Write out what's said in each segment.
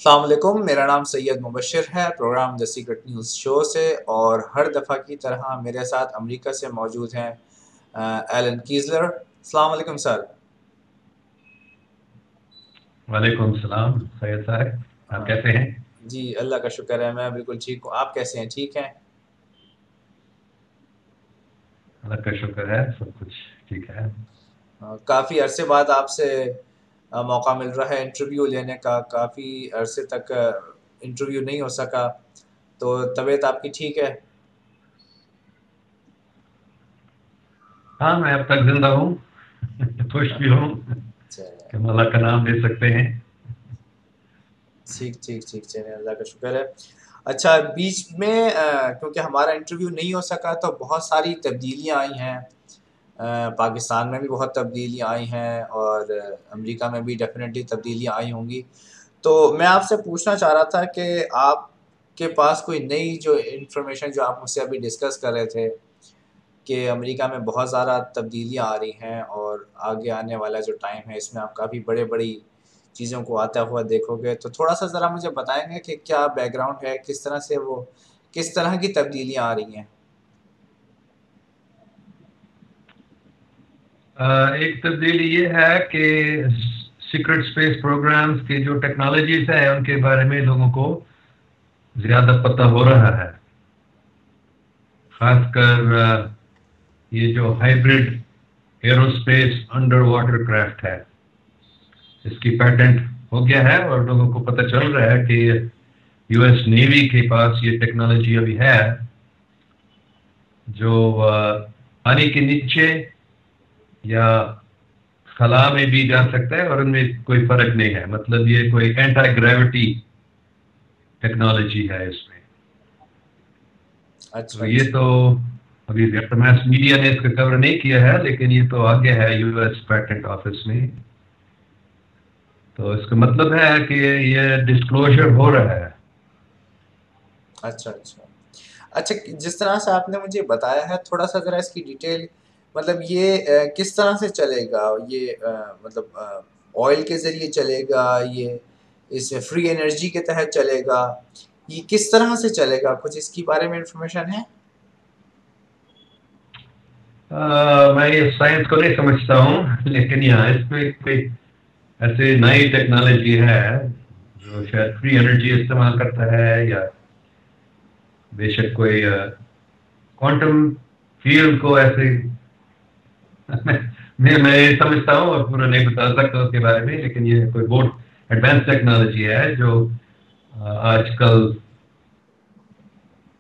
السلام علیکم، میرا نام سید مبشر ہے، پروگرام دی سیکرٹ نیوز شو سے، اور ہر دفعہ کی طرح میرے ساتھ امریکہ سے موجود ہیں ایلن کیزلر۔ السلام علیکم سر۔ وعلیکم السلام سید صاحب، آپ ہاں کیسے ہیں؟ جی، اللہ کا شکر ہے، میں بالکل ٹھیک ہوں۔ آپ کیسے ہیں؟ ٹھیک ہیں؟ اللہ کا شکر ہے، سب کچھ ٹھیک ہے۔ کافی عرصے بعد آپ سے موقع مل رہا ہے انٹرویو لینے کا، کافی عرصے تک انٹرویو نہیں ہو سکا، تو طبیعت آپ کی ٹھیک ہے؟ ہاں، میں اب تک زندہ ہوں، خوش بھی ہوں چلیں، کہ ہم اللہ کا نام لے سکتے ہیں۔ ٹھیک ٹھیک ٹھیک، چلیں، اللہ کا شکر ہے۔ اچھا، بیچ میں کیونکہ ہمارا انٹرویو نہیں ہو سکا تو بہت ساری تبدیلیاں آئی ہیں، پاکستان میں بھی بہت تبدیلیاں آئی ہیں، اور امریکہ میں بھی ڈیفینیٹلی تبدیلیاں آئی ہوں گی۔ تو میں آپ سے پوچھنا چاہ رہا تھا کہ آپ کے پاس کوئی نئی جو انفارمیشن جو آپ مجھ سے ابھی ڈسکس کر رہے تھے کہ امریکہ میں بہت زیادہ تبدیلیاں آ رہی ہیں، اور آگے آنے والا جو ٹائم ہے اس میں آپ کافی بڑی چیزوں کو آتا ہوا دیکھو گے، تو تھوڑا سا ذرا مجھے بتائیں گے کہ کیا بیک گراؤنڈ ہے، کس طرح سے وہ کس طرح کی تبدیلیاں آ رہی ہیں؟ ایک تبدیلی یہ ہے کہ سیکرٹ اسپیس پروگرامز کی جو ٹیکنالوجیز ہیں ان کے بارے میں لوگوں کو زیادہ پتہ ہو رہا ہے، خاص کر یہ جو hybrid aerospace under water craft ہے، اس کی پیٹنٹ ہو گیا ہے اور لوگوں کو پتہ چل رہا ہے کہ یو ایس نیوی کے پاس یہ ٹیکنالوجی ابھی ہے جو پانی کے نیچے یا خلا میں بھی جا سکتا ہے اور ان میں کوئی فرق نہیں ہے، مطلب یہ کوئی اینٹی گریوٹی ٹیکنالوجی ہے اس میں۔ اچھا تو یہ اچھا تو ابھی میس میڈیا نے اس کا کور نہیں کیا ہے، لیکن یہ تو آگے ہے یو ایس پیٹنٹ آفس میں، تو اس کا مطلب ہے کہ یہ ڈسکلوجر ہو رہا ہے۔ اچھا اچھا اچھا، جس طرح سے آپ نے مجھے بتایا ہے تھوڑا سا ذرا اس کی ڈیٹیل، مطلب یہ کس طرح سے چلے گا یہ، مطلب آئل کے ذریعے چلے گا، یہ اس فری انرجی کے تحت چلے گا، یہ کس طرح سے چلے گا؟ کچھ اس کے بارے میں انفارمیشن ہے؟ میں یہ سائنس کو نہیں سمجھتا ہوں، لیکن یہاں اس میں کوئی ایسی نئی ٹیکنالوجی ہے جو شاید فری انرجی استعمال کرتا ہے، یا بے شک کوئی کوانٹم فیلڈ کو ایسے میں یہ سمجھتا ہوں اور پورا نہیں بتا سکتا اس کے بارے میں، لیکن یہ کوئی بہت ایڈوانس ٹیکنالوجی ہے جو آج کل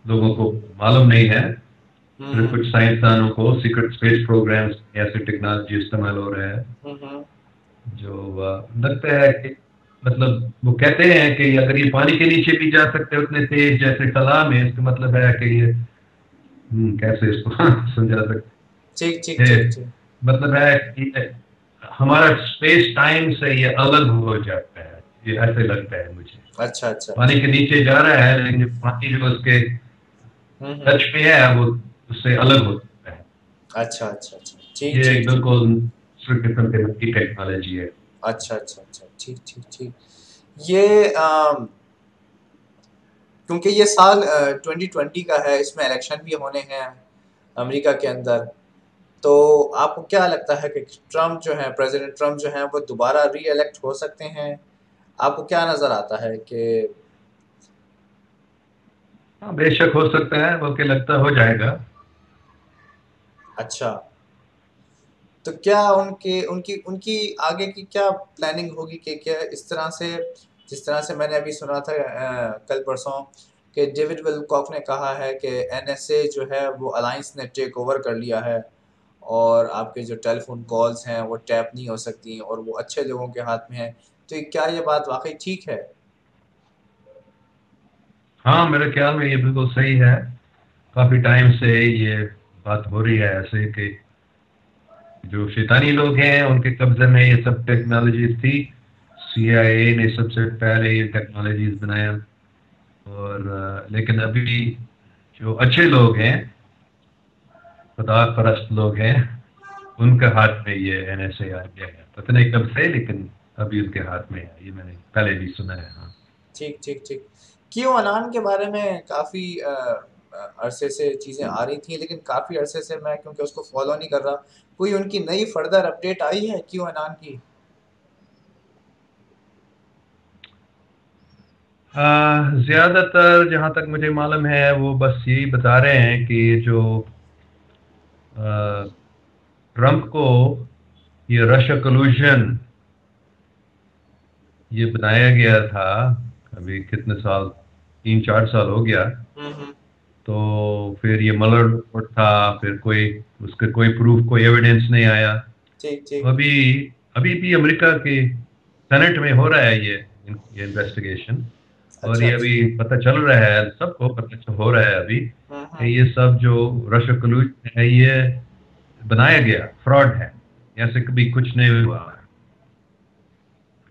لوگوں کو معلوم نہیں ہے، صرف ہوں کچھ سائنسدانوں کو سیکرٹ اسپیس پروگرامز ایسی ٹیکنالوجی استعمال ہو رہا ہے ہوں ہوں جو لگتا ہے کہ مطلب وہ کہتے ہیں کہ اگر یہ پانی کے نیچے بھی جا سکتے ہیں اتنے تیز جیسے تالاب میں، اس کا مطلب ہے کہ یہ کیسے اس کو سمجھا ٹھیک ٹھیک سکتے، ٹھیک ٹھیک مطلب ہے کہ ہمارا اسپیس ٹائم سے یہ الگ ہو جاتا ہے، یہ ایسے لگتا ہے مجھے۔ اچھا اچھا پانی اچھا کے نیچے جا رہا ہے لیکن پانی جو اس کے ہوں ٹچ پہ ہے وہ اس سے الگ ہو سکتا ہے۔ اچھا اچھا اچھا ٹھیک یہ ٹھیک ایک ٹھیک بالکل دوسرے قسم کی ٹیکنالوجی ہے۔ اچھا اچھا اچھا ٹھیک ٹھیک ٹھیک۔ یہ کیونکہ یہ سال 2020 کا ہے، اس میں الیکشن بھی ہونے ہیں امریکہ کے اندر، تو آپ کو کیا لگتا ہے کہ ٹرمپ جو ہیں، پریزیڈنٹ ٹرمپ جو ہیں، وہ دوبارہ ری الیکٹ ہو سکتے ہیں؟ آپ کو کیا نظر آتا ہے کہ ہاں، بے شک ہو سکتا ہے، بلکہ لگتا ہو جائے گا۔ اچھا، تو کیا ان کی آگے کی کیا پلاننگ ہوگی کہ کیا اس طرح سے، جس طرح سے میں نے ابھی سنا تھا کل پرسوں کہ ڈیوڈ ولکاک نے کہا ہے کہ این ایس اے جو ہے وہ الائنس نے ٹیک اوور کر لیا ہے، اور آپ کے جو ٹیلی فون کالز ہیں وہ ٹیپ نہیں ہو سکتی، اور وہ اچھے لوگوں کے ہاتھ میں ہیں، تو کیا یہ بات واقعی ٹھیک ہے؟ ہاں، میرے خیال میں یہ بالکل صحیح ہے، کافی ٹائم سے یہ بات ہو رہی ہے ایسے کہ جو شیطانی لوگ ہیں ان کے قبضے میں یہ سب ٹیکنالوجیز تھی، سی آئی اے نے سب سے پہلے یہ ٹیکنالوجیز بنایا، اور لیکن ابھی جو اچھے لوگ ہیں، خدا پرست لوگ ہیں، ان کے ہاتھ میں یہ این ایس اے آ گیا ہے، پتہ نہیں کب سے، لیکن ابھی ان کے ہاتھ میں ہے، یہ میں نے پہلے بھی سنا ہے۔ ہاں، ٹھیک ٹھیک ٹھیک. کیو انان کے بارے میں کافی عرصے سے چیزیں آ رہی تھیں، لیکن کافی عرصے سے میں کیونکہ اس کو فالو نہیں کر رہا. کوئی ان کی نئی فردر اپڈیٹ آئی ہے کیو انان کی؟ زیادہ تر جہاں تک مجھے معلوم ہے وہ بس یہی بتا رہے ہیں کہ جو ٹرمپ کو یہ رشیا کلوژن یہ بنایا گیا تھا، ابھی کتنے سال، 3-4 سال ہو گیا. ہوں. تو پھر یہ ملر رپورٹ تھا، پھر کوئی اس کا کوئی پروف، کوئی ایویڈنس نہیں آیا. ٹھیک تو ٹھیک. ابھی بھی امریکہ کے سینٹ میں ہو رہا ہے یہ انویسٹیگیشن. اور اچھا یہ اچھا. ابھی پتہ چل رہا ہے، سب کو پتہ ہو رہا ہے ابھی کہ ہوں. یہ سب جو رشیا کلوژن ہے یہ بنایا گیا فراڈ ہے. ایسے کبھی کچھ نہیں ہوا.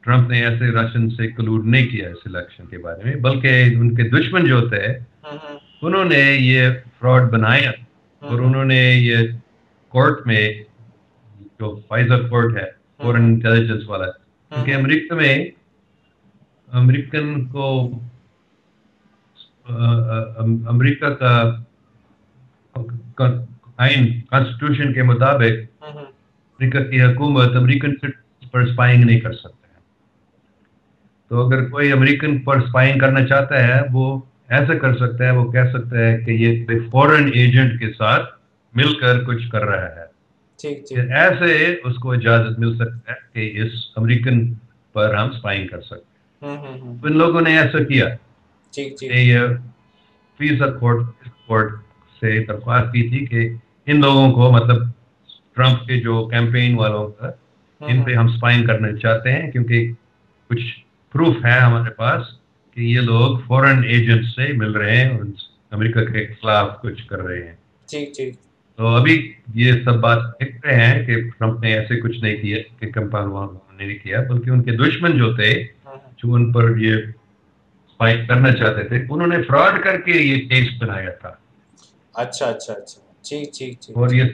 ٹرمپ نے ایسے رشین سے کلوڈ نہیں کیا اس الیکشن کے بارے میں، بلکہ ان کے دشمن جو تھے ہوں. انہوں نے یہ فراڈ بنایا. اور ہوں. انہوں نے یہ کورٹ میں، جو فائزر کورٹ ہے فورن ہوں. انٹیلیجنس والا، کیونکہ ہوں. امریکہ میں امریکن کو امریکہ کا آئین کانسٹیٹیوشن کے مطابق ہوں. امریکہ کی حکومت امریکن سٹیزن پر اسپائنگ نہیں کر سکتے ہیں. تو اگر کوئی امریکن پر اسپائنگ کرنا چاہتا ہے وہ ایسا کر سکتا ہے، وہ کہہ سکتا ہے کہ یہ کوئی فورن ایجنٹ کے ساتھ مل کر کچھ کر رہا ہے. ٹھیک ٹھیک. پھر ایسے اس کو اجازت مل سکتا ہے کہ اس امریکن پر ہم اسپائنگ کر سکتے ہوں. ہیں. ان لوگوں نے ایسا کیا ٹھیک کہ ٹھیک. یہ فیصد کورٹ سے درخواست کی تھی کہ ان لوگوں کو، مطلب ٹرمپ کے جو کیمپین والوں کا، ان ہوں. پہ ہم اسپائنگ کرنا چاہتے ہیں کیونکہ کچھ پروف ہے ہمارے پاس کہ یہ لوگ فورن ایجنٹ سے مل رہے ہیں اور امریکہ کے خلاف کچھ کر رہے ہیں. ٹھیک ٹھیک. تو ابھی یہ سب بات دیکھ رہے ہیں کہ ٹرمپ نے ایسے کچھ نہیں کیا، کہ کمپان والوں نے نہیں کیا، بلکہ ان کے دشمن جو تھے ہوں. جو ان پر یہ اسپائک کرنا چاہتے تھے انہوں نے فراڈ کر کے یہ کیس بنایا تھا. اچھا اچھا اچھا. ٹھیک ٹھیک ٹھیک اور ٹھیک. یہ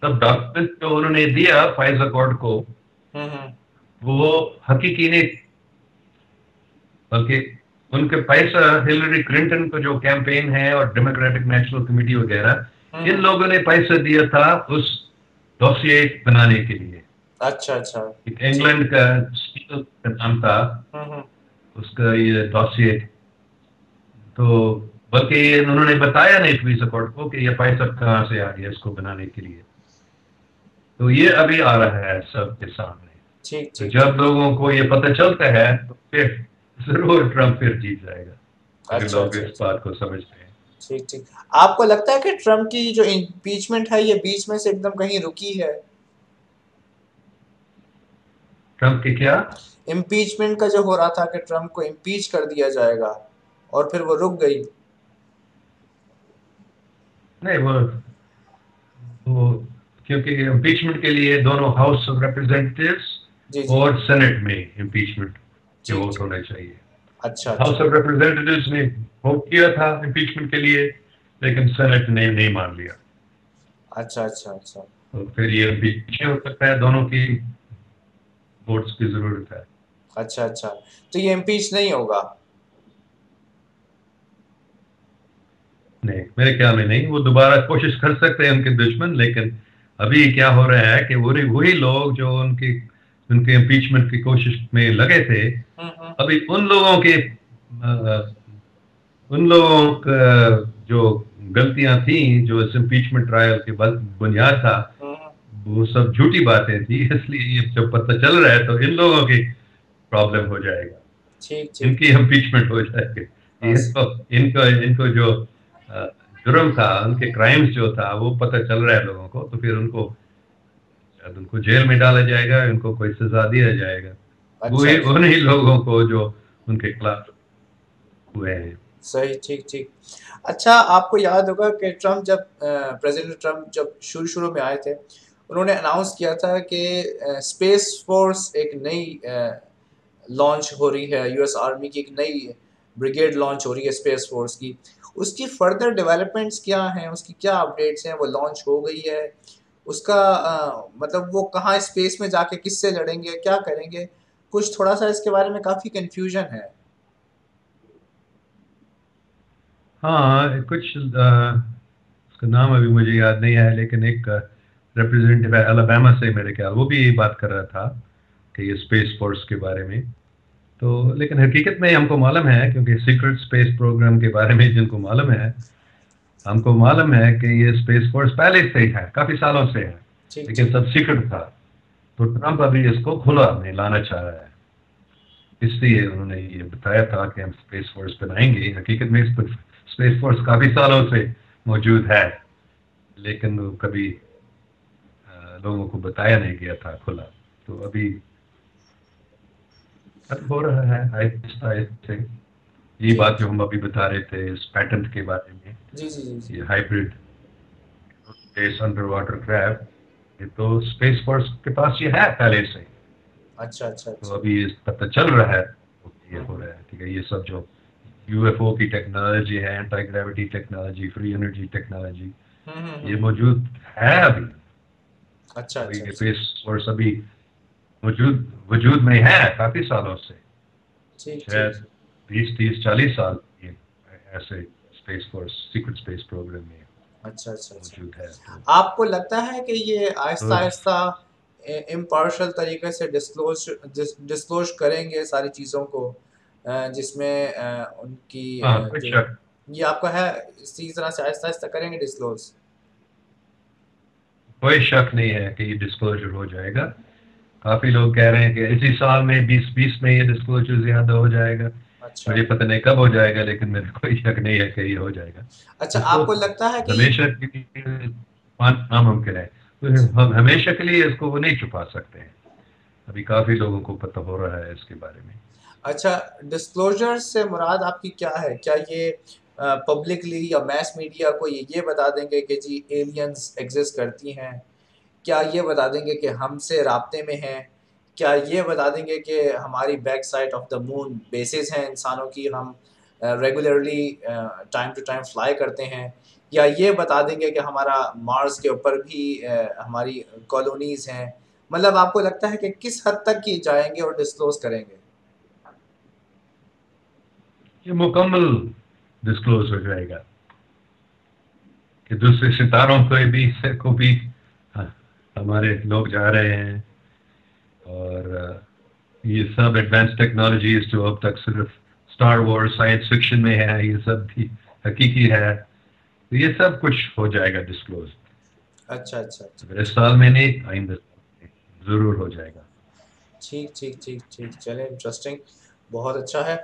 سب ڈاکومنٹ جو انہوں نے دیا فائزر کورٹ کو، ہوں. وہ حقیقی نہیں، بلکہ ان کے پیسہ ہلری کلنٹن کو جو کیمپین ہے اور ڈیموکریٹک نیشنل کمیٹی وغیرہ، ان ہوں. لوگوں نے پیسہ دیا تھا اس ڈوسیے بنانے کے لیے. اچھا اچھا. ایک ٹھیک. انگلینڈ کا اسپیکر کا نام تھا ہوں. اس کا یہ ڈوسیے. تو بلکہ یہ انہوں نے بتایا نہیں فیصد کورٹ کو کہ یہ پیسہ کہاں سے آ گیا اس کو بنانے کے لیے. تو یہ ابھی آ رہا ہے سب کے سامنے. ٹھیک تو ٹھیک ٹھیک. جب لوگوں کو یہ پتہ چلتا ہے تو پھر ضرور ٹرمپ پھر جیت جائے گا، اگر اچھا لوگ اچھا اس اچھا. بات کو سمجھتے ہیں. ٹھیک ٹھیک. آپ کو لگتا ہے کہ ٹرمپ کی جو امپیچمنٹ ہے یہ بیچ میں سے ایک دم کہیں رکی ہے؟ ٹرمپ کے کیا؟ امپیچمنٹ کا جو ہو رہا تھا کہ ٹرمپ کو امپیچ کر دیا جائے گا اور پھر وہ رک گئی. نہیں، وہ کیونکہ امپیچمنٹ کے لیے دونوں ہاؤس آف ریپرزینٹیوز جی جی. اور سینٹ میں امپیچمنٹ کے ٹھیک ووٹ ٹھیک. ہونا چاہیے. اچھا ہاؤس اچھا. آف ریپرزینٹیوز نے ووٹ کیا تھا امپیچمنٹ کے لیے، لیکن سینٹ نے نہیں مان لیا. اچھا اچھا اچھا. تو پھر یہ پیچھے ہو سکتا ہے، دونوں کی ووٹس کی ضرورت ہے. اچھا اچھا. تو یہ امپیچ نہیں ہوگا؟ نہیں، میرے خیال میں نہیں. وہ دوبارہ کوشش کر سکتے ہیں ان کے دشمن، لیکن ابھی کیا ہو رہا ہے کہ وہی لوگ جو ان کے امپیچمنٹ کی کوشش میں لگے تھے، ہوں. ابھی ان لوگوں کا جو غلطیاں تھیں، جو اس امپیچمنٹ ٹرائل کے بنیاد تھا، ہوں. وہ سب جھوٹی باتیں تھیں. اس لیے یہ جب پتہ چل رہا ہے تو ان لوگوں کی پرابلم ہو جائے گا، ٹھیک ان ٹھیک. کی امپیچمنٹ ہو جائے گی. بس. ان کو جو جرم تھا، ان کے کرائمز جو تھا وہ پتہ چل رہا ہے لوگوں کو، تو پھر ان کو جیل میں ڈالا جائے گا، ان کو کوئی سزا دیا جائے گا. اچھا اچھا. انہی لوگوں کو جو ان کے خلاف ہوئے ہیں. صحیح. ٹھیک ٹھیک. اچھا، آپ کو یاد ہوگا کہ ٹرمپ جب پریزیڈنٹ ٹرمپ جب شروع میں آئے تھے، انہوں نے اناؤنس کیا تھا کہ اسپیس فورس ایک نئی لانچ ہو رہی ہے، یو ایس آرمی کی ایک نئی بریگیڈ لانچ ہو رہی ہے اسپیس فورس کی. اس کی فردر ڈیولپمنٹس کیا ہیں؟ اس کی کیا اپڈیٹس ہیں؟ وہ لانچ ہو گئی ہے؟ اس کا مطلب وہ کہاں اسپیس میں جا کے کس سے لڑیں گے، کیا کریں گے؟ کچھ تھوڑا سا اس کے بارے میں کافی کنفیوژن ہے. ہاں کچھ اس کا نام ابھی مجھے یاد نہیں ہے، لیکن ایک ریپرزینٹیو ہے الاباما سے میرے خیال، وہ بھی یہی بات کر رہا تھا کہ یہ اسپیس فورس کے بارے میں. تو لیکن حقیقت میں ہم کو معلوم ہے، کیونکہ سیکرٹ اسپیس پروگرام کے بارے میں جن کو معلوم ہے، ہم کو معلوم ہے کہ یہ اسپیس فورس پہلے سے ہی ہے، کافی سالوں سے ہے، ٹھیک لیکن ٹھیک. سب سیکرٹ تھا. تو ٹرمپ ابھی اس کو کھلا میں لانا چاہ رہا ہے، اس لیے انہوں نے یہ بتایا تھا کہ ہم اسپیس فورس بنائیں گے. حقیقت میں اسپیس فورس کافی سالوں سے موجود ہے، لیکن وہ کبھی لوگوں کو بتایا نہیں گیا تھا کھلا. تو ابھی ختم ہو رہا ہے آہستہ آہستہ. یہ ٹھیک. بات جو ہم ابھی بتا رہے تھے اس پیٹنٹ کے بارے میں، جی جی جی جی. یہ hybrid space under water craft, یہ تو اسپیس فورس کے پاس یہ ہے پہلے سے. اچھا اچھا تو اچھا. ابھی اس پتہ چل رہا ہے یہ ہو ہوں. رہا ہے. ٹھیک ہے، یہ سب جو یو ایف او کی ٹیکنالوجی ہے، anti gravity technology, free energy technology, یہ ہوں. موجود ہے ابھی. اچھا ابھی اچھا یہ اچھا. اسپیس فورس ابھی وجود میں ہے کافی سالوں سے، ٹھیک ٹھیک. شاید 20 30 40 سال یہ ایسے space force secret space program میں اچھا اچھا اچھا. موجود ہے. تو آپ کو لگتا ہے کہ یہ آہستہ تو آہستہ امپارشل طریقے سے ڈسکلوز کریں گے ساری چیزوں کو، جس میں ان کی ہاں کوئی جو شک یہ آپ کا ہے اسی طرح سے آہستہ آہستہ کریں گے ڈسکلوز؟ کوئی شک نہیں ہے کہ یہ ڈسکلوجر ہو جائے گا. کافی لوگ کہہ رہے ہیں کہ اسی سال میں 2020 میں یہ ڈسکلوجر زیادہ ہو جائے گا. اچھا مجھے پتہ نہیں کب ہو جائے گا، لیکن میرے کوئی شک نہیں ہے کہ یہ ہو جائے گا. اچھا. اس آپ کو کو لگتا ہے کہ ہمیشہ کے لیے ناممکن ہے. ہم ہمیشہ کے لیے اس کو وہ نہیں چھپا سکتے ہیں. ابھی کافی لوگوں کو پتہ ہو رہا ہے اس کے بارے میں. اچھا ڈسکلوجر سے مراد آپ کی کیا ہے؟ کیا یہ پبلکلی یا میس میڈیا کو یہ بتا دیں گے کہ جی ایلینز ایگزسٹ کرتی ہیں؟ کیا یہ بتا دیں گے کہ ہم سے رابطے میں ہیں؟ کیا یہ بتا دیں گے کہ ہماری back side of the moon bases ہیں انسانوں کی، ہم regularly time to time fly کرتے ہیں؟ یا یہ بتا دیں گے کہ ہمارا مارس کے اوپر بھی ہماری کالونیز ہیں؟ مطلب آپ کو لگتا ہے کہ کس حد تک یہ جائیں گے اور ڈسکلوز کریں گے؟ یہ مکمل ڈسکلوز ہو جائے گا کہ دوسرے ستاروں کو بھی ہمارے لوگ جا رہے ہیں. اور یہ سب ایڈوانس ٹیکنالوجیز جو اب تک صرف اسٹار وار سائنس فکشن میں ہے، یہ سب بھی حقیقی ہے. تو یہ سب کچھ ہو جائے گا ڈسکلوز. اچھا اچھا اچھا اگر اس اچھا. سال میں نہیں، آئندہ سال میں ضرور ہو جائے گا. ٹھیک ٹھیک ٹھیک ٹھیک. چلیں انٹرسٹنگ، بہت اچھا ہے.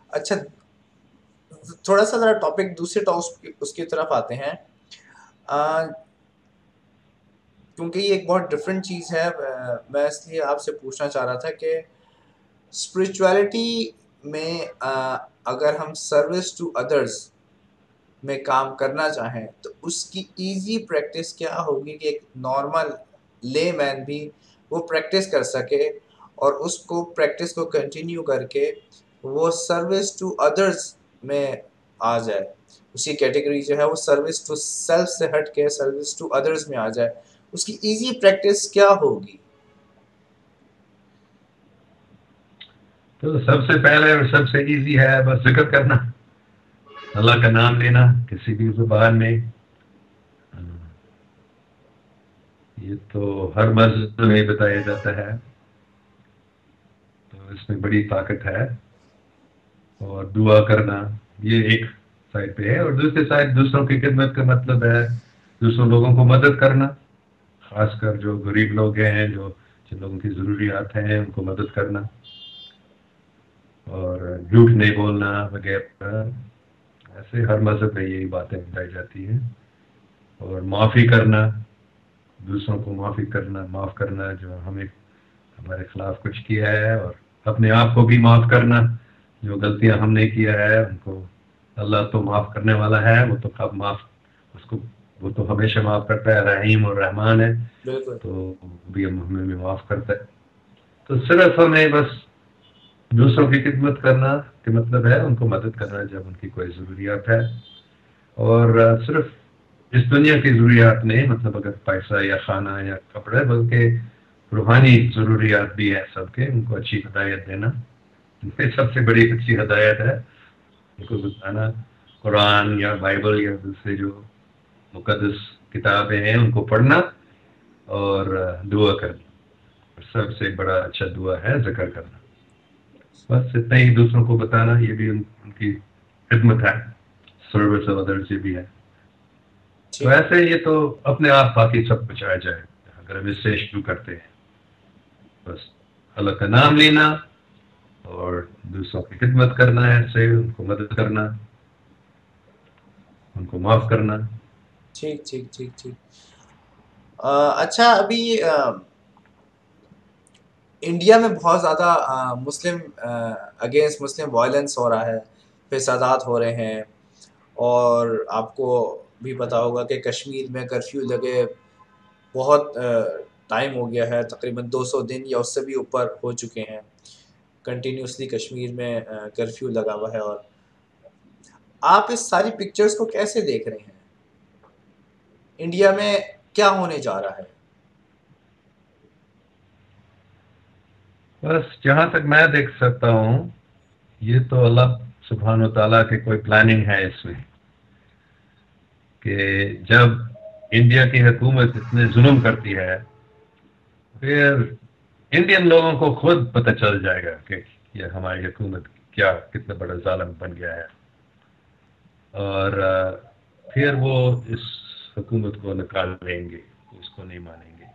اچھا تھوڑا سا ذرا ٹاپک دوسرے اس کی طرف آتے ہیں، کیونکہ یہ ایک بہت ڈفرینٹ چیز ہے. میں اس لیے آپ سے پوچھنا چاہ رہا تھا کہ اسپرچویلٹی میں اگر ہم سروس ٹو ادرس میں کام کرنا چاہیں تو اس کی ایزی پریکٹس کیا ہوگی کہ ایک نارمل لے مین بھی وہ پریکٹس کر سکے اور اس کو پریکٹس کو کنٹینیو کر کے وہ سروس ٹو ادرس میں آ جائے؟ اس کی کیٹیگری جو ہے وہ سروس ٹو سیلف سے ہٹ کے سروس ٹو ادرس میں آ جائے. اس کی ایزی پریکٹس کیا ہوگی؟ تو سب سے پہلے اور سب سے ایزی ہے بس ذکر کرنا، اللہ کا نام لینا کسی بھی زبان میں. یہ تو ہر مذہب میں بتایا جاتا ہے، تو اس میں بڑی طاقت ہے. اور دعا کرنا یہ ایک سائڈ پہ ہے، اور دوسری سائڈ دوسروں کی خدمت کا مطلب ہے دوسروں لوگوں کو مدد کرنا، خاص کر جو غریب لوگ ہیں، جن لوگوں کی ضروریات ہیں ان کو مدد کرنا. اور جھوٹ نہیں بولنا وغیرہ، ایسے ہر مذہب میں یہی باتیں بتائی جاتی ہیں. اور معافی کرنا، دوسروں کو معاف کرنا جو ہمارے خلاف کچھ کیا ہے، اور اپنے آپ کو بھی معاف کرنا جو غلطیاں ہم نے کیا ہے ان کو. اللہ تو معاف کرنے والا ہے، وہ تو کب وہ تو ہمیشہ معاف کرتا ہے، رحیم اور رحمان ہے، بالکل. تو بھی ہمیں بھی معاف کرتا ہے. تو صرف ہمیں بس دوسروں کی خدمت کرنا کہ مطلب ہے ان کو مدد کرنا جب ان کی کوئی ضروریات ہے. اور صرف اس دنیا کی ضروریات نہیں، مطلب اگر پیسہ یا کھانا یا کپڑے، بلکہ روحانی ضروریات بھی ہیں سب کے، ان کو اچھی ہدایت دینا. یہ سب سے بڑی اچھی ہدایت ہے ان کو بتانا. قرآن یا بائبل یا دوسرے جو مقدس کتابیں ہیں ان کو پڑھنا اور دعا کرنا. سب سے بڑا اچھا دعا ہے ذکر کرنا. بس اتنا ہی دوسروں کو بتانا، یہ بھی ان کی خدمت ہے، سروس آف ادرس یہ بھی ہے. تو ایسے یہ تو اپنے آپ باقی سب کچھ آ جائے اگر ہم اس سے شروع کرتے ہیں. بس اللہ کا نام لینا اور دوسروں کی خدمت کرنا ہے، ایسے ان کو مدد کرنا، ان کو معاف کرنا. ٹھیک ٹھیک ٹھیک ٹھیک. اچھا، ابھی انڈیا میں بہت زیادہ مسلم اگینسٹ مسلم وائلنس ہو رہا ہے، فسادات ہو رہے ہیں، اور آپ کو بھی پتا ہوگا کہ کشمیر میں کرفیو لگے بہت ٹائم ہو گیا ہے، تقریباً 200 دن یا اس سے بھی اوپر ہو چکے ہیں کنٹینیوسلی کشمیر میں کرفیو لگا ہوا ہے. اور آپ اس ساری پکچرز کو کیسے دیکھ رہے ہیں؟ انڈیا میں کیا ہونے جا رہا ہے؟ بس جہاں تک میں دیکھ سکتا ہوں یہ تو اللہ سبحانہ و تعالیٰ کی کوئی پلاننگ ہے اس میں، کہ جب انڈیا کی حکومت اتنے ظلم کرتی ہے پھر انڈین لوگوں کو خود پتہ چل جائے گا کہ یہ ہماری حکومت کیا کتنا بڑا ظالم بن گیا ہے، اور پھر وہ اس حکومت کو نکال لیں گے، اس کو نہیں مانیں گے.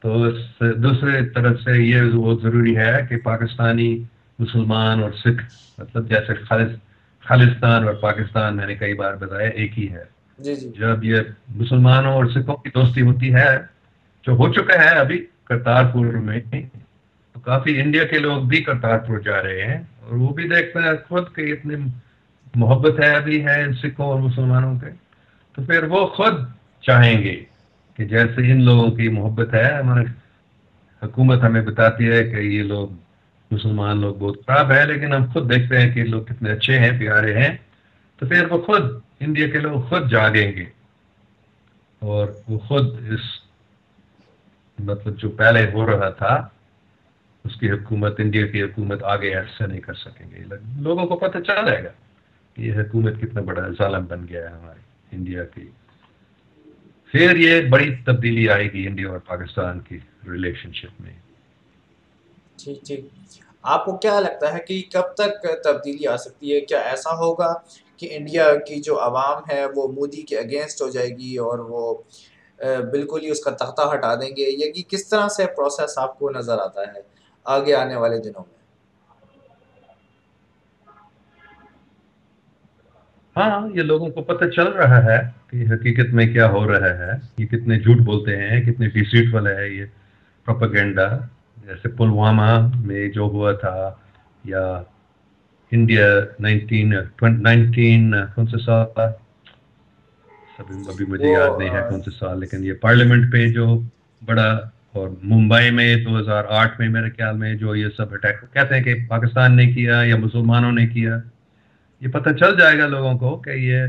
تو دوسرے طرف سے یہ بہت ضروری ہے کہ پاکستانی مسلمان اور سکھ، مطلب جیسے خالصتان اور پاکستان میں نے کئی بار بتایا ایک ہی ہے. جی جی. جب یہ مسلمانوں اور سکھوں کی دوستی ہوتی ہے جو ہو چکا ہے ابھی کرتارپور میں، تو کافی انڈیا کے لوگ بھی کرتارپور جا رہے ہیں اور وہ بھی دیکھتے ہیں خود کہ اتنی محبت ہے ابھی ہے سکھوں اور مسلمانوں کے، تو پھر وہ خود چاہیں گے کہ جیسے ان لوگوں کی محبت ہے. ہماری حکومت ہمیں بتاتی ہے کہ یہ لوگ مسلمان لوگ بہت خراب ہے، لیکن ہم خود دیکھتے ہیں کہ یہ لوگ کتنے اچھے ہیں، پیارے ہیں. تو پھر وہ خود انڈیا کے لوگ خود جاگیں گے اور وہ خود اس مطلب جو پہلے ہو رہا تھا اس کی حکومت، انڈیا کی حکومت آگے ایسا نہیں کر سکیں گے. لوگوں کو پتہ چل جائے گا کہ یہ حکومت کتنا بڑا ظالم بن گیا ہے ہماری انڈیا کی. پھر یہ بڑی تبدیلی آئے گی انڈیا اور پاکستان کی ریلیشن شپ میں. ٹھیک ٹھیک. آپ کو کیا لگتا ہے کہ کب تک تبدیلی آ سکتی ہے؟ کیا ایسا ہوگا کہ انڈیا کی جو عوام ہے وہ مودی کے اگینسٹ ہو جائے گی اور وہ بالکل ہی اس کا تختہ ہٹا دیں گے، یا کہ کس طرح سے پروسیس آپ کو نظر آتا ہے آگے آنے والے دنوں میں؟ ہاں، یہ لوگوں کو پتہ چل رہا ہے کہ حقیقت میں کیا ہو رہا ہے، یہ کتنے جھوٹ بولتے ہیں، کتنے ڈیسیٹفل ہے یہ پروپیگنڈا. جیسے پلوامہ میں جو ہوا تھا، یا انڈیا 19 کون سے سال، ابھی مجھے یاد نہیں ہے کون سے سال، لیکن یہ پارلیمنٹ پہ جو بڑا، اور ممبئی میں 2008 میں میرے خیال میں جو یہ سب اٹیک کہتے ہیں کہ پاکستان نے کیا یا مسلمانوں نے کیا. یہ پتہ چل جائے گا لوگوں کو کہ یہ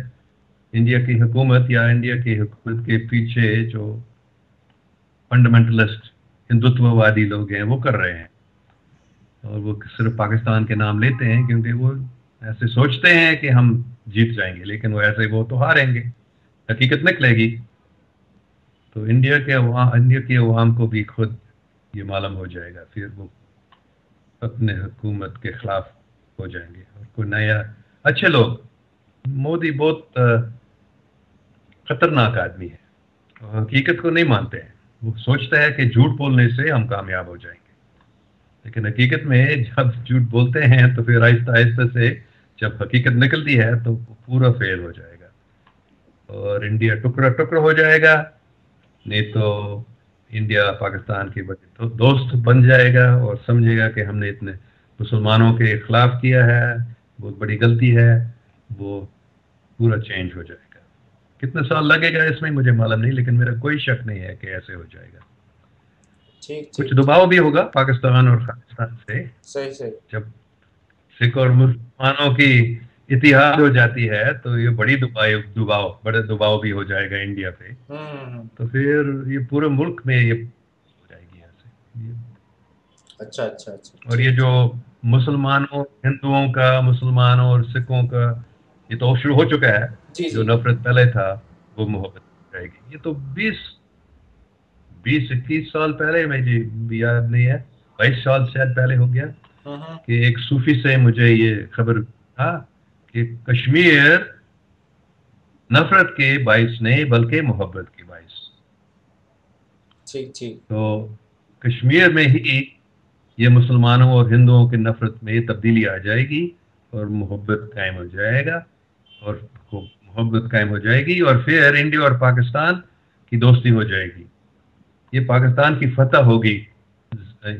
انڈیا کی حکومت یا انڈیا کی حکومت کے پیچھے جو فنڈامنٹلسٹ ہندوتو وادی لوگ ہیں وہ کر رہے ہیں، اور وہ صرف پاکستان کے نام لیتے ہیں کیونکہ وہ ایسے سوچتے ہیں کہ ہم جیت جائیں گے، لیکن وہ ایسے وہ تو ہاریں گے، حقیقت نکلے گی. تو انڈیا کی عوام کو بھی خود یہ معلوم ہو جائے گا، پھر وہ اپنے حکومت کے خلاف ہو جائیں گے. اور کوئی نیا اچھے لوگ، مودی بہت خطرناک آدمی ہے، حقیقت کو نہیں مانتے ہیں. وہ سوچتا ہے کہ جھوٹ بولنے سے ہم کامیاب ہو جائیں گے، لیکن حقیقت میں جب جھوٹ بولتے ہیں تو پھر آہستہ آہستہ سے جب حقیقت نکلتی ہے تو پورا فیل ہو جائے گا اور انڈیا ٹکڑا ٹکڑا ہو جائے گا. نہیں تو انڈیا پاکستان کے بڑے دوست بن جائے گا اور سمجھے گا کہ ہم نے اتنے مسلمانوں کے خلاف کیا ہے، بہت بڑی غلطی ہے، وہ پورا چینج ہو جائے گا. کتنے سال لگے گا اس میں مجھے معلوم نہیں، لیکن میرا کوئی شک نہیں ہے کہ ایسے ہو جائے گا. کچھ دباؤ بھی ہوگا پاکستان اور پاکستان سے. صحیح صحیح. جب سکھ اور مسلمانوں کی اتحاد ہو جاتی ہے تو یہ بڑے دباؤ بھی ہو جائے گا انڈیا پہ. تو پھر یہ پورے ملک میں یہ ہو جائے گی ایسے. اچھا. اور یہ جو مسلمانوں ہندوؤں کا، مسلمانوں اور سکھوں کا یہ تو شروع ہو چکا ہے. جی جو جی. نفرت پہلے تھا وہ محبت ہو جائے گی. یہ تو 20-21 سال پہلے, مجھے یاد نہیں ہے, 22 سال شاید پہلے ہو گیا, کہ ایک صوفی سے مجھے یہ خبر تھا کہ کشمیر نفرت کے باعث نہیں بلکہ محبت کے باعث. ٹھیک ٹھیک. تو کشمیر میں ہی یہ مسلمانوں اور ہندوؤں کی نفرت میں تبدیلی آ جائے گی اور محبت قائم ہو جائے گا, اور محبت قائم ہو جائے گی, اور پھر انڈیا اور پاکستان کی دوستی ہو جائے گی. یہ پاکستان کی فتح ہوگی.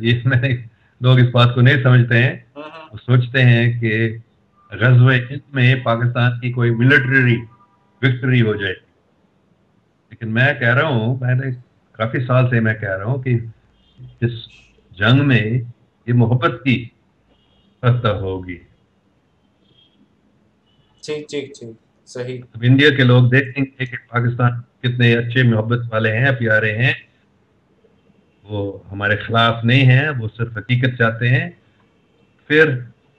یہ میں لوگ اس بات کو نہیں سمجھتے ہیں, وہ سوچتے ہیں کہ غزوہ ہند میں پاکستان کی کوئی ملٹری وکٹری ہو جائے. لیکن میں کہہ رہا ہوں, میں نے کافی سال سے میں کہہ رہا ہوں کہ اس جنگ میں یہ محبت کی فتح ہوگی. ٹھیک ٹھیک ٹھیک. صحیح. اب انڈیا کے لوگ دیکھیں گے کہ پاکستان کتنے اچھے محبت والے ہیں, پیارے ہیں, وہ ہمارے خلاف نہیں ہیں, وہ صرف حقیقت چاہتے ہیں. پھر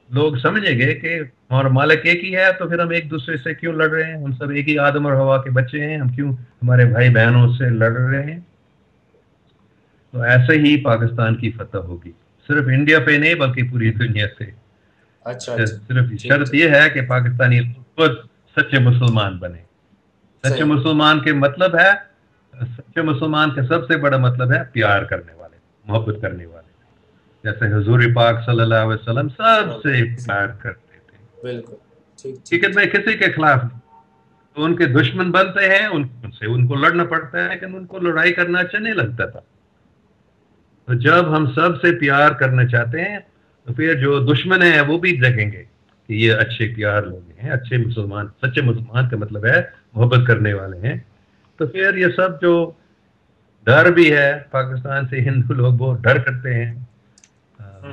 لوگ سمجھیں گے کہ ہمارا مالک ایک ہی ہے, تو پھر ہم ایک دوسرے سے کیوں لڑ رہے ہیں؟ ہم سب ایک ہی آدم اور ہوا کے بچے ہیں, ہم کیوں ہمارے بھائی بہنوں سے لڑ رہے ہیں؟ تو ایسے ہی پاکستان کی فتح ہوگی, صرف انڈیا پہ نہیں بلکہ پوری دنیا سے. اچھا اچھا. صرف شرط یہ ہے کہ پاکستانی خود سچے مسلمان بنے. سچے صحیح. مسلمان کے مطلب ہے, سچے مسلمان کا سب سے بڑا مطلب ہے پیار کرنے والے, محبت کرنے والے. جیسے حضور پاک صلی اللہ علیہ وسلم سب سے پیار کرتے تھے. بالکل. ٹھیک ٹھیک. حقیقت میں کسی کے خلاف نہیں, تو ان کے دشمن بنتے ہیں, ان سے ان کو لڑنا پڑتا ہے, لیکن ان کو لڑائی کرنا اچھا نہیں لگتا تھا. تو جب ہم سب سے پیار کرنا چاہتے ہیں تو پھر جو دشمن ہیں وہ بھی دیکھیں گے کہ یہ اچھے پیار لوگ ہیں, اچھے مسلمان. سچے مسلمان کا مطلب ہے محبت کرنے والے ہیں. تو پھر یہ سب جو ڈر بھی ہے, پاکستان سے ہندو لوگ بہت ڈر کرتے ہیں,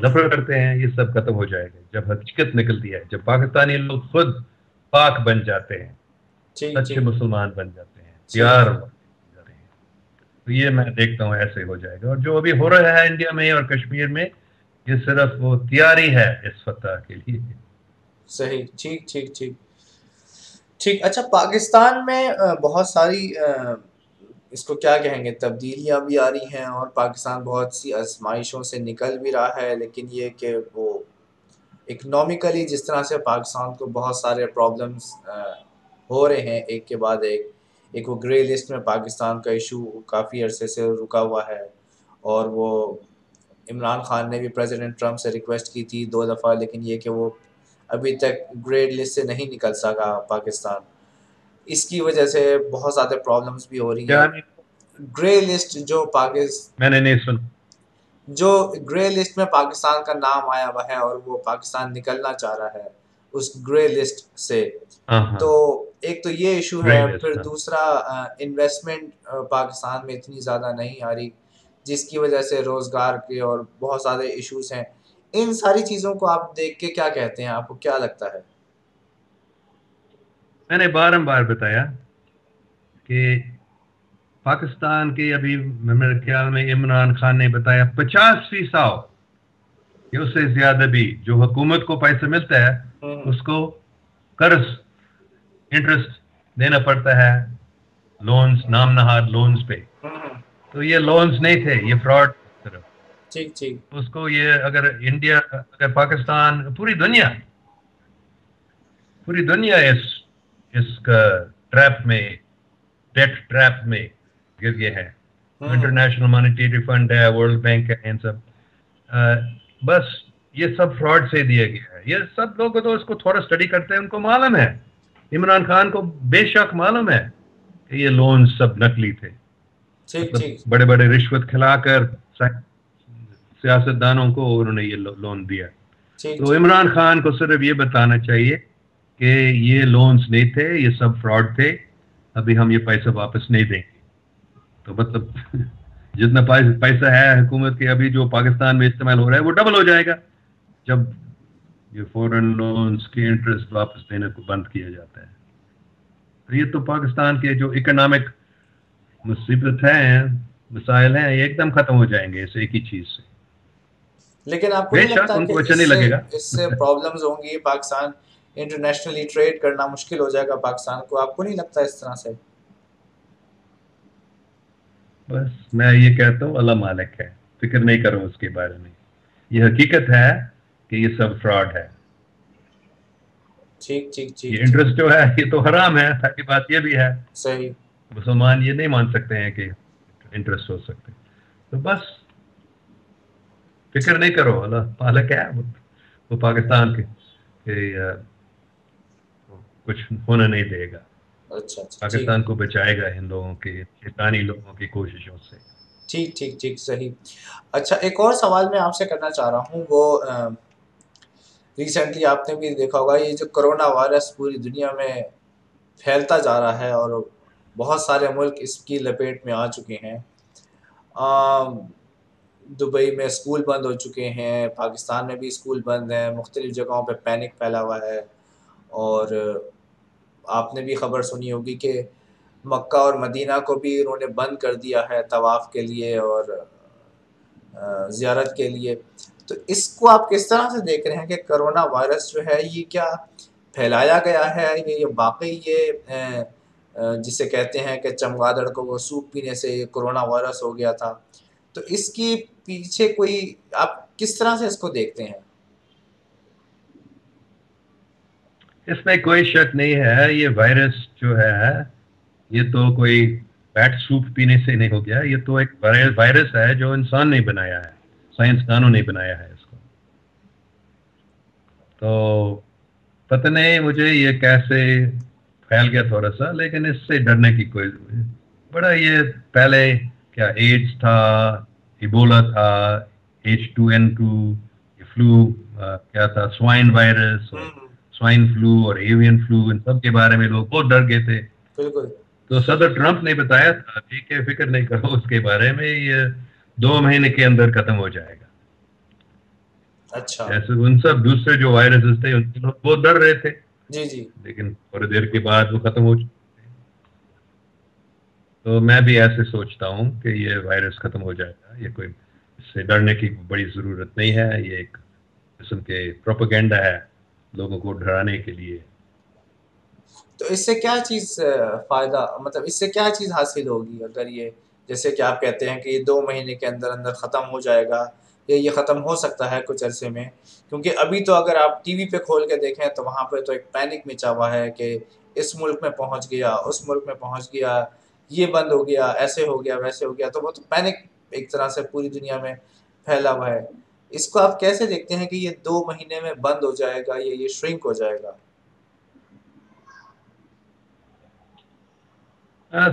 نفرت کرتے ہیں, یہ سب ختم ہو جائے گا جب حقیقت نکلتی ہے, جب پاکستانی لوگ خود پاک بن جاتے ہیں, سچے مسلمان بن جاتے ہیں, پیار کرتے ہیں. تو یہ میں دیکھتا ہوں ایسے ہو جائے گا. اور جو ابھی ہو رہا ہے انڈیا میں اور کشمیر میں, یہ صرف وہ تیاری ہے اس فتح کے لیے. صحیح. ٹھیک ٹھیک ٹھیک ٹھیک. اچھا, پاکستان میں بہت ساری اس کو کیا کہیں گے, تبدیلیاں بھی آ رہی ہیں, اور پاکستان بہت سی آزمائشوں سے نکل بھی رہا ہے. لیکن یہ کہ وہ اکنامکلی جس طرح سے پاکستان کو بہت سارے پرابلمس ہو رہے ہیں ایک کے بعد ایک وہ گرے لسٹ میں پاکستان کا ایشو کافی عرصے سے رکا ہوا ہے. اور وہ عمران خان نے بھی پریزیڈنٹ ٹرمپ سے ریکویسٹ کی تھی 2 دفعہ, لیکن یہ کہ وہ ابھی تک گرے لسٹ سے نہیں نکل سکا پاکستان. اس کی وجہ سے بہت زیادہ پرابلمس بھی ہو رہی ہیں. گرے لسٹ میں نے نہیں سن, جو گرے لسٹ میں پاکستان کا نام آیا ہوا ہے, اور وہ پاکستان نکلنا چاہ رہا ہے اس گرے لسٹ سے. تو ایک تو یہ ایشو ہے. پھر دوسرا, انویسٹمنٹ پاکستان میں اتنی زیادہ نہیں آ رہی, جس کی وجہ سے روزگار کے اور بہت زیادہ ایشوز ہیں. ان ساری چیزوں کو آپ دیکھ کے کیا کہتے ہیں, آپ کو کیا لگتا ہے؟ میں نے بارمبار بتایا کہ پاکستان کے ابھی میرے خیال میں عمران خان نے بتایا 50% یا اس سے زیادہ بھی جو حکومت کو پیسہ ملتا ہے اس کو قرض انٹرسٹ دینا پڑتا ہے, لونز, نام نہاد لونز پہ. تو یہ لونز نہیں تھے, یہ فراڈ صرف. ٹھیک ٹھیک. اس کو یہ اگر انڈیا, اگر پاکستان, پوری دنیا اس کا ٹریپ میں, ڈیٹ ٹریپ میں گر گئے ہیں. انٹرنیشنل مانیٹری فنڈ ہے, ورلڈ بینک ہے, ان سب بس یہ سب فراڈ سے دیا گیا ہے. یہ سب لوگ تو اس کو تھوڑا اسٹڈی کرتے ہیں, ان کو معلوم ہے, عمران خان کو بے شک معلوم ہے کہ یہ لون سب نکلی تھے. مطلب بڑے بڑے رشوت کھلا کر سیاست دانوں کو انہوں نے یہ لون دیا. تو عمران خان کو صرف یہ بتانا چاہیے کہ یہ لونز نہیں تھے, یہ سب فراڈ تھے, ابھی ہم یہ پیسہ واپس نہیں دیں گے. تو مطلب جتنا پیسہ ہے حکومت کے ابھی جو پاکستان میں استعمال ہو رہا ہے وہ ڈبل ہو جائے گا جب یہ فورن لونز کے انٹرسٹ واپس دینے کو بند کیا جاتا ہے. تو یہ تو پاکستان کے جو اکنامک مصیبت ہیں, مسائل ہیں, یہ ایک دم ختم ہو جائیں گے اس ایک ہی چیز سے. لیکن آپ کو نہیں لگتا کہ اس سے پرابلمز ہوں گی پاکستان انٹرنیشنلی ٹریڈ کرنا مشکل ہو جائے گا پاکستان کو. آپ کو نہیں لگتا اس طرح سے؟ بس میں یہ کہتا ہوں اللہ مالک ہے، فکر نہیں کرو اس کے بارے میں. یہ حقیقت ہے کہ یہ سب فراڈ ہے. ٹھیک ٹھیک یہ ٹھیک ٹھیک. انٹرسٹ جو ہے یہ تو حرام ہے. تاکہ بات یہ بھی ہے، صحیح. مسلمان یہ نہیں مان سکتے ہیں کہ انٹرسٹ ہو سکتے. تو بس فکر نہیں کرو، اللہ مالک ہے. وہ پاکستان کے کچھ ہونے نہیں دے گا. اچھا اچھا ٹھیک پاکستان کو بچائے گا ان لوگوں کے شیطانی لوگوں کی کوششوں سے. ٹھیک ٹھیک ٹھیک. صحیح. اچھا ایک اور سوال میں آپ سے کرنا چاہ رہا ہوں. وہ ریسنٹلی آپ نے بھی دیکھا ہوگا یہ جو کرونا وائرس پوری دنیا میں پھیلتا جا رہا ہے اور بہت سارے ملک اس کی لپیٹ میں آ چکے ہیں. دبئی میں اسکول بند ہو چکے ہیں، پاکستان میں بھی اسکول بند ہیں، مختلف جگہوں پہ پینک پھیلا ہوا ہے. اور آپ نے بھی خبر سنی ہوگی کہ مکہ اور مدینہ کو بھی انہوں نے بند کر دیا ہے طواف کے لیے اور زیارت کے لیے. تو اس کو آپ کس طرح سے دیکھ رہے ہیں کہ کرونا وائرس جو ہے یہ کیا پھیلایا گیا ہے، یہ واقعی یہ جسے کہتے ہیں کہ چمگادڑ کو وہ سوپ پینے سے یہ کرونا وائرس ہو گیا تھا؟ تو اس کی پیچھے کوئی آپ کس طرح سے اس کو دیکھتے ہیں؟ اس میں کوئی شک نہیں ہے، یہ وائرس جو ہے یہ تو کوئی بیٹ سوپ پینے سے نہیں ہو گیا. یہ تو ایک وائرس ہے جو انسان نے بنایا ہے، سائنسدانوں نے بنایا ہے اس کو. تو پتہ نہیں مجھے یہ کیسے پھیل گیا تھوڑا سا، لیکن اس سے ڈرنے کی کوئی بڑا یہ پہلے کیا ایڈز تھا، ایبولا تھا، H2N2، یہ فلو کیا تھا، سوائن وائرس اور سوائن فلو اور ایوین فلو، ان سب کے بارے میں لوگ بہت ڈر گئے تھے. بالکل. تو صدر ٹرمپ نے بتایا تھا کہ فکر نہیں کرو اس کے بارے میں، یہ 2 مہینے کے اندر ختم ہو جائے گا. اچھا. جیسے ان سب دوسرے جو وائرسز تھے ان سے لوگ بہت ڈر رہے تھے، جی جی. لیکن تھوڑی دیر کے بعد وہ ختم ہو چکے. تو میں بھی ایسے سوچتا ہوں کہ یہ وائرس ختم ہو جائے گا. یہ کوئی اس سے ڈرنے کی بڑی ضرورت نہیں ہے. یہ ایک قسم کے پروپیگنڈا ہے لوگوں کو ڈرانے کے لیے. تو اس سے کیا چیز فائدہ، مطلب اس سے کیا چیز حاصل ہوگی اگر یہ جیسے کہ آپ کہتے ہیں کہ یہ 2 مہینے کے اندر اندر ختم ہو جائے گا یا یہ ختم ہو سکتا ہے کچھ عرصے میں؟ کیونکہ ابھی تو اگر آپ ٹی وی پہ کھول کے دیکھیں تو وہاں پہ تو ایک پینک مچا ہوا ہے کہ اس ملک میں پہنچ گیا، اس ملک میں پہنچ گیا، یہ بند ہو گیا، ایسے ہو گیا، ویسے ہو گیا. تو وہ تو پینک ایک طرح سے پوری دنیا میں پھیلا ہوا ہے. اس کو آپ کیسے دیکھتے ہیں کہ یہ 2 مہینے میں بند ہو جائے گا یا یہ شرنک ہو جائے گا؟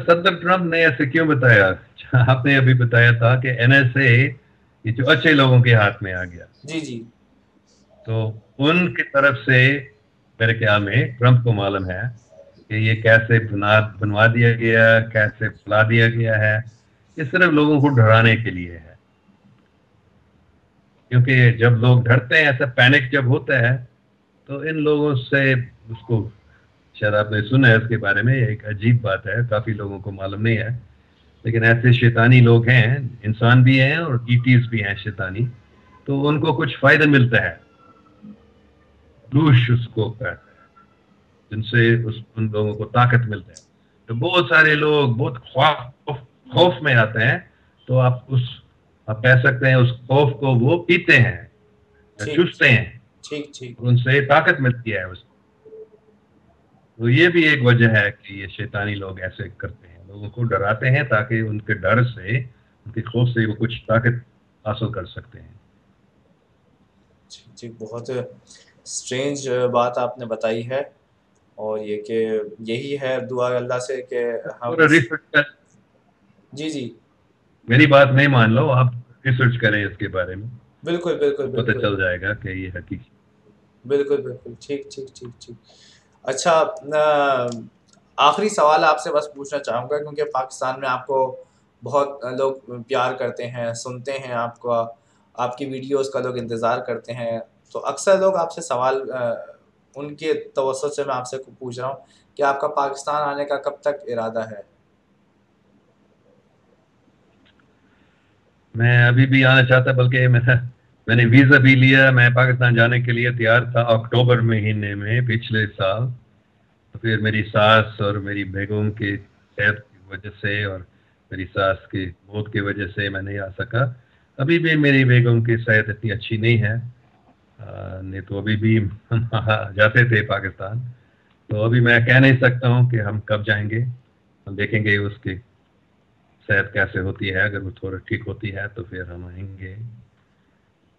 صدر ٹرمپ نے ایسے کیوں بتایا؟ آپ نے ابھی بتایا تھا کہ NSA یہ جو اچھے لوگوں کے ہاتھ میں آ گیا. جی جی. تو ان کی طرف سے میرے خیال میں ٹرمپ کو معلوم ہے کہ یہ کیسے بنوا دیا گیا، کیسے پلا دیا گیا ہے. یہ صرف لوگوں کو ڈرانے کے لیے ہے، کیونکہ جب لوگ ڈرتے ہیں، ایسا پینک جب ہوتا ہے تو ان لوگوں سے اس کو شاید آپ نے سنا ہے اس کے بارے میں، ایک عجیب بات ہے، کافی لوگوں کو معلوم نہیں ہے، لیکن ایسے شیطانی لوگ ہیں، انسان بھی ہیں اور ETs بھی ہیں شیطانی. تو ان کو کچھ فائدہ ملتا ہے، دوش اس کو کہتے ہیں، جن سے ان لوگوں کو طاقت ملتا ہے. تو بہت سارے لوگ بہت خوف میں آتے ہیں. تو آپ کہہ سکتے ہیں اس خوف کو وہ پیتے ہیں یا ٹھیک چوستے ہیں، ٹھیک ٹھیک. ان سے طاقت ملتی ہے اس کو. تو یہ بھی ایک وجہ ہے کہ یہ شیطانی لوگ ایسے کرتے ہیں، لوگوں کو ڈراتے ہیں تاکہ ان کے ڈر سے، ان کے خوف سے وہ کچھ طاقت حاصل کر سکتے ہیں. جی بہت اسٹرینج بات آپ نے بتائی ہے. اور یہ کہ یہی ہے دعا اللہ سے کہ ہم جی جی. میری بات نہیں مان لو، آپ ریسرچ کریں اس کے بارے میں، بالکل بالکل تو پتہ بالکل چل جائے گا کہ یہ حقیقی. بالکل بالکل. ٹھیک ٹھیک ٹھیک ٹھیک. اچھا آخری سوال آپ سے بس پوچھنا چاہوں گا، کیونکہ پاکستان میں آپ کو بہت لوگ پیار کرتے ہیں، سنتے ہیں آپ کو، آپ کی ویڈیوز کا لوگ انتظار کرتے ہیں. تو اکثر لوگ آپ سے سوال ان کے توسط سے میں آپ سے پوچھ رہا ہوں کہ آپ کا پاکستان آنے کا کب تک ارادہ ہے؟ میں ابھی بھی آنا چاہتا، بلکہ میں نے ویزا بھی لیا, میں پاکستان جانے کے لیے تیار تھا اکتوبر مہینے میں پچھلے سال. تو پھر میری ساس اور میری بیگم کی صحت کی وجہ سے اور میری ساس کی موت کی وجہ سے میں نہیں آ سکا. ابھی بھی میری بیگم کی صحت اتنی اچھی نہیں ہے, نہیں تو ابھی بھی ہم جاتے تھے پاکستان. تو ابھی میں کہہ نہیں سکتا ہوں کہ ہم کب جائیں گے, ہم دیکھیں گے اس کی صحت کیسے ہوتی ہے. اگر وہ تھوڑا ٹھیک ہوتی ہے تو پھر ہم آئیں گے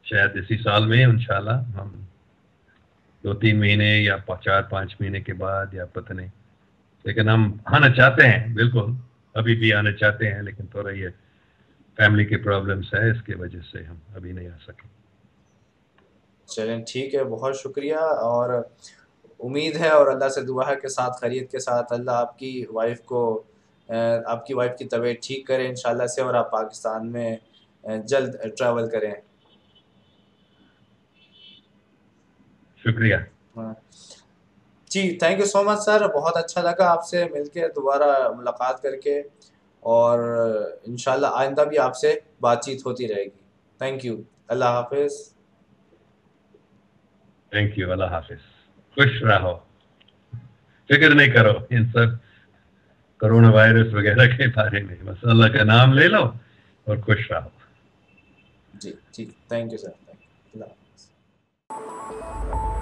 شاید اسی سال میں انشاءاللہ. ہم 2-3 مہینے یا 4-5 مہینے کے بعد یا پتہ نہیں, لیکن ہم آنا چاہتے ہیں, بالکل ابھی بھی آنا چاہتے ہیں, لیکن تھوڑا یہ فیملی کی پرابلمس ہے, اس کی وجہ سے ہم ابھی نہیں آ سکے. چلیں ٹھیک ہے, بہت شکریہ. اور امید ہے اور اللہ سے دعا ہے کہ ساتھ خیریت کے ساتھ اللہ آپ کی وائف کو آپ کی وائف کی طبیعت ٹھیک کرے انشاءاللہ سے, اور آپ پاکستان میں جلد ٹریول کریں. شکریہ. جی تھینک یو سو مچ سر, بہت اچھا لگا آپ سے مل کے, دوبارہ ملاقات کر کے, اور انشاءاللہ آئندہ بھی آپ سے بات چیت ہوتی رہے گی. تھینک یو, اللہ حافظ. تھینک یو, اللہ حافظ. خوش رہو, فکر نہیں کرو ان سب کرونا وائرس وغیرہ کے بارے میں, بس اللہ کا نام لے لو اور خوش رہو. جی ٹھیک, thank you sir, thank you, اللہ حافظ.